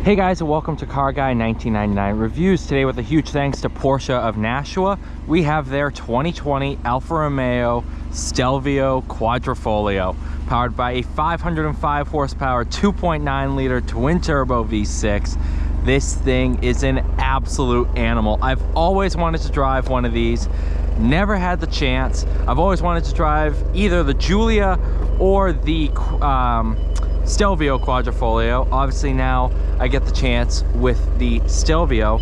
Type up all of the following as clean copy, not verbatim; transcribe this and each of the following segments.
Hey guys, and welcome to Car Guy 1999 Reviews. Today with a huge thanks to Porsche of Nashua. We have their 2020 Alfa Romeo Stelvio Quadrifoglio, powered by a 505 horsepower 2.9 liter twin turbo V6. This thing is an absolute animal. I've always wanted to drive one of these, never had the chance. I've always wanted to drive either the Giulia or the Stelvio Quadrifoglio. Obviously now I get the chance with the Stelvio.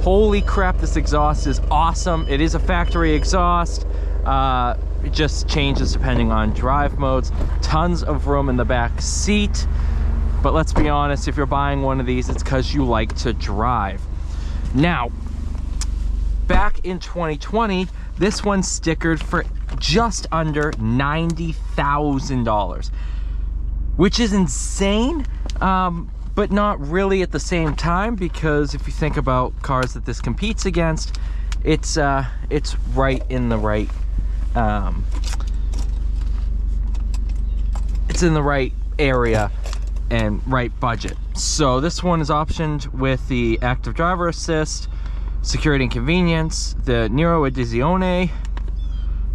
Holy crap, this exhaust is awesome. It is a factory exhaust. It just changes depending on drive modes. Tons of room in the back seat. But let's be honest, if you're buying one of these, it's because you like to drive. Now, back in 2020, this one's stickered for just under $90,000. Which is insane, but not really at the same time, because if you think about cars that this competes against, it's right in the right, it's in the right area and right budget. So this one is optioned with the active driver assist, security and convenience, the Nero Edizione,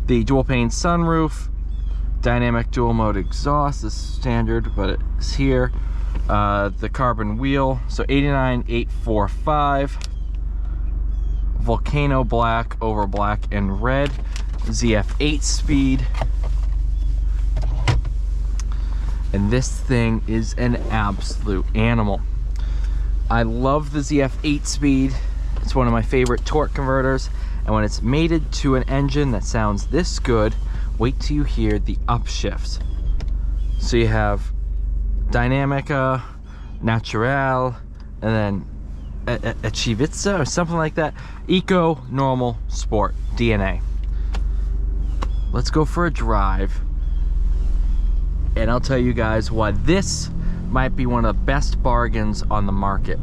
the dual pane sunroof, dynamic dual mode exhaust is standard, but it's here. The carbon wheel, so 89845, volcano black over black and red, ZF8 speed, and this thing is an absolute animal. I love the ZF8 speed. It's one of my favorite torque converters, and when it's mated to an engine that sounds this good, wait till you hear the upshifts. So you have Dynamica, Natural, and then Civizza or something like that. Eco, Normal, Sport, DNA. Let's go for a drive, and I'll tell you guys why this might be one of the best bargains on the market.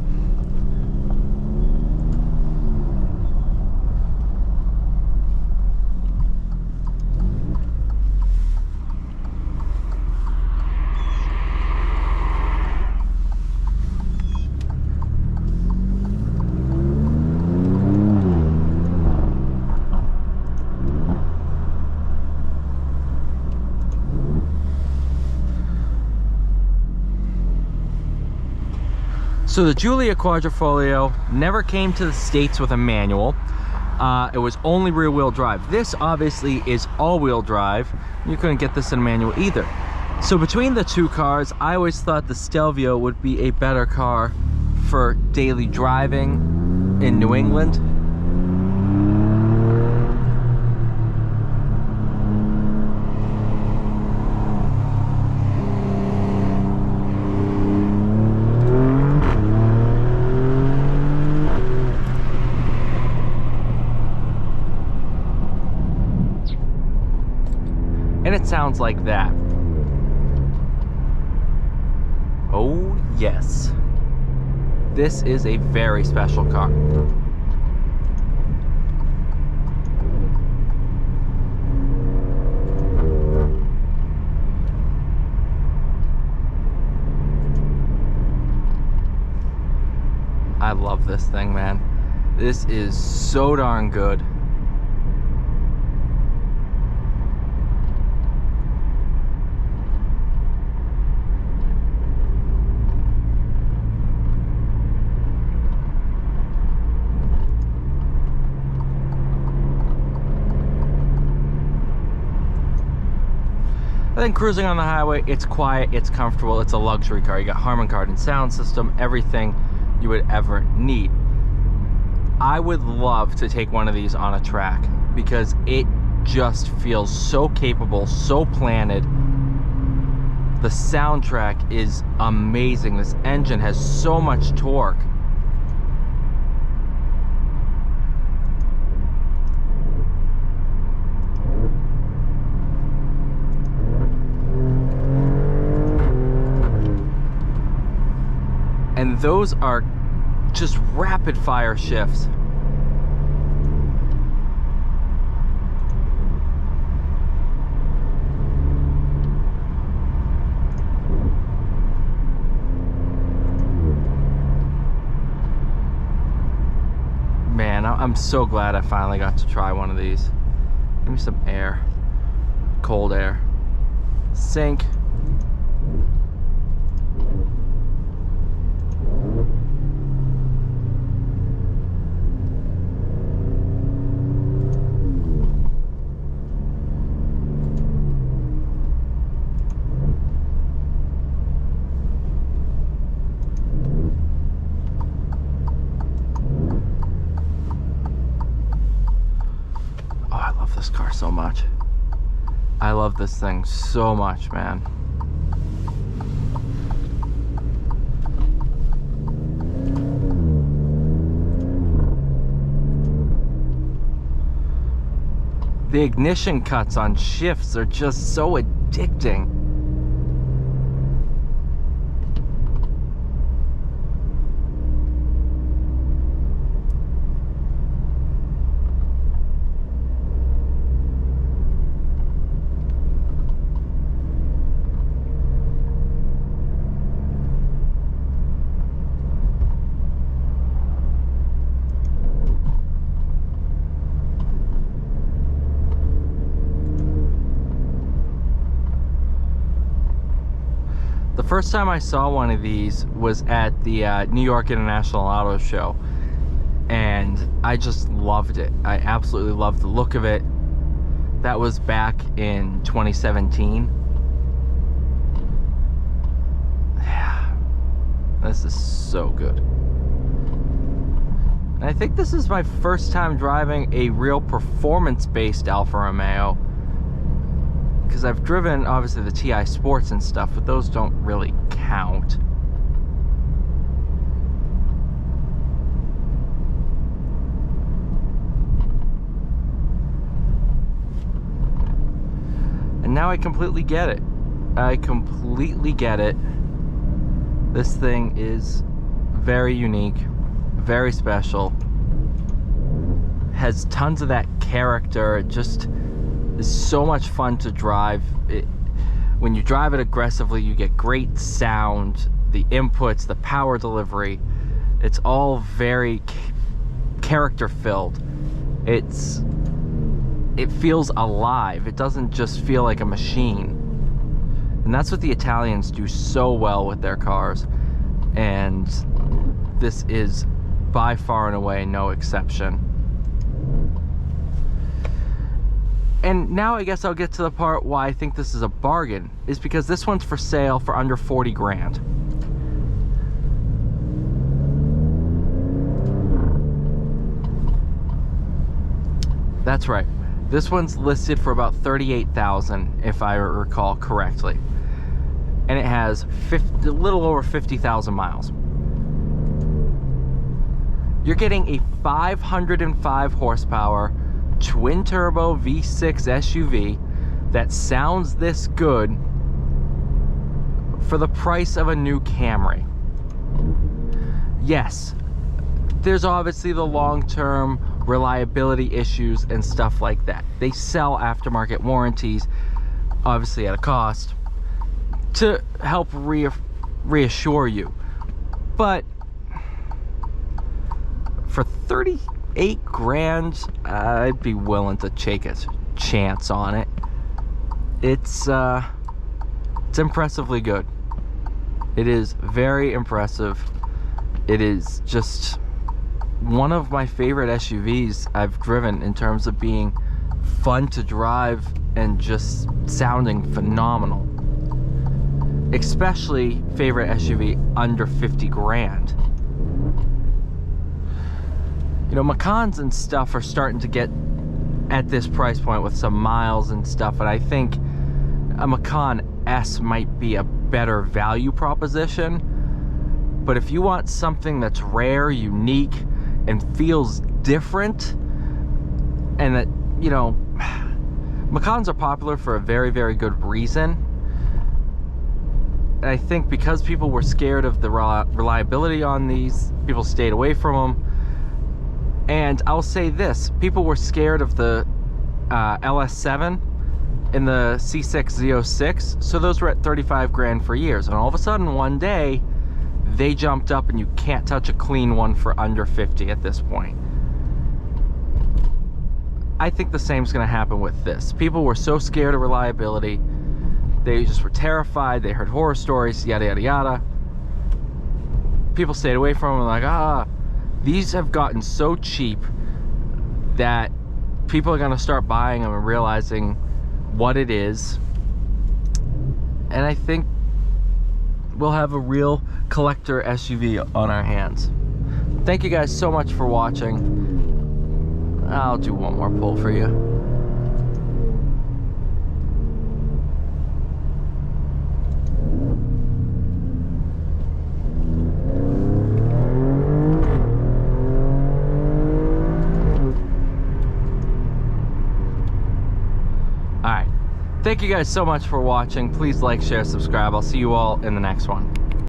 So the Giulia Quadrifoglio never came to the States with a manual. It was only rear-wheel drive. This obviously is all-wheel drive. You couldn't get this in a manual either. So between the two cars, I always thought the Stelvio would be a better car for daily driving in New England. And it sounds like that. Oh yes, this is a very special car. I love this thing, man. This is so darn good. I think cruising on the highway, it's quiet, it's comfortable, it's a luxury car. You got Harman Kardon sound system, everything you would ever need. I would love to take one of these on a track because it just feels so capable, so planted. The soundtrack is amazing. This engine has so much torque. And those are just rapid fire shifts. I'm so glad I finally got to try one of these. Give me some air. Cold air. Sync. This car so much. I love this thing so much, man. The ignition cuts on shifts are just so addicting. The first time I saw one of these was at the New York International Auto Show, and I just loved it. I absolutely loved the look of it. That was back in 2017. Yeah, this is so good. And I think this is my first time driving a real performance-based Alfa Romeo, because I've driven obviously the TI Sports and stuff, but those don't really count. And now I completely get it. I completely get it. This thing is very unique, very special, has tons of that character. It just is so much fun to drive. When you drive it aggressively, you get great sound, the inputs, the power delivery. It's all very character filled. It feels alive. It doesn't just feel like a machine. And that's what the Italians do so well with their cars. And this is by far and away no exception. And now I guess I'll get to the part why I think this is a bargain, is because this one's for sale for under 40 grand. That's right. This one's listed for about $38,000 if I recall correctly. And it has a little over 50,000 miles. You're getting a 505 horsepower twin turbo V6 SUV that sounds this good for the price of a new Camry. Yes, there's obviously the long-term reliability issues and stuff like that. They sell aftermarket warranties, obviously at a cost, to help reassure you. But for 38 grand, I'd be willing to take a chance on it. It's impressively good. It is very impressive. It is just one of my favorite SUVs I've driven in terms of being fun to drive and just sounding phenomenal. Especially favorite SUV under 50 grand. You know, Macans and stuff are starting to get at this price point with some miles and stuff, and I think a Macan S might be a better value proposition. But if you want something that's rare, unique, and feels different, and that, you know, Macans are popular for a very, very good reason. And I think because people were scared of the reliability on these, people stayed away from them. And I'll say this, people were scared of the LS7 and the C6 Z06, so those were at 35 grand for years. And all of a sudden, one day, they jumped up and you can't touch a clean one for under 50 at this point. I think the same is going to happen with this. People were so scared of reliability. They just were terrified. They heard horror stories, yada, yada, yada. People stayed away from them, like, these have gotten so cheap that people are going to start buying them and realizing what it is. And I think we'll have a real collector SUV on our hands. Thank you guys so much for watching. I'll do one more pull for you. Thank you guys so much for watching. Please like, share, subscribe. I'll see you all in the next one.